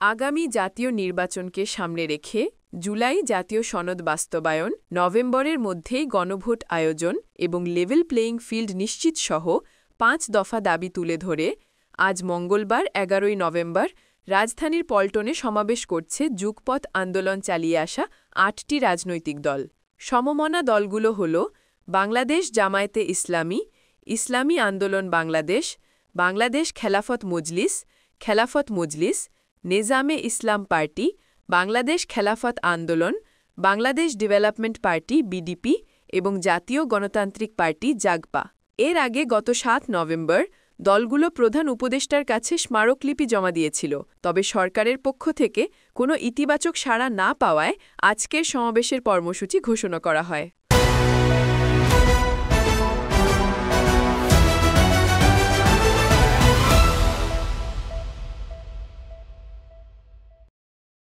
আগামী জাতীয় নির্বাচনকে সামনে রেখে জুলাই জাতীয় সনদ বাস্তবায়ন, নভেম্বরের মধ্যেই গণভোট আয়োজন এবং লেভেল প্লেয়িং ফিল্ড নিশ্চিতসহ ৫ দফা দাবি তুলে ধরে আজ মঙ্গলবার ১১ নভেম্বর রাজধানীর পল্টনে সমাবেশ করছে যুগপৎ আন্দোলন চালিয়ে আসা ৮টি রাজনৈতিক দল। সমমনা দলগুলো হল বাংলাদেশ জামায়াতে ইসলামী, ইসলামী আন্দোলন বাংলাদেশ, বাংলাদেশ খেলাফত মজলিস, নেজামে ইসলাম পার্টি, বাংলাদেশ খেলাফত আন্দোলন, বাংলাদেশ ডেভেলপমেন্ট পার্টি বিডিপি এবং জাতীয় গণতান্ত্রিক পার্টি জাগপা। এর আগে গত ৭ নভেম্বর দলগুলো প্রধান উপদেষ্টার কাছে স্মারকলিপি জমা দিয়েছিল, তবে সরকারের পক্ষ থেকে কোনো ইতিবাচক সাড়া না পাওয়ায় আজকের সমাবেশের কর্মসূচি ঘোষণা করা হয়।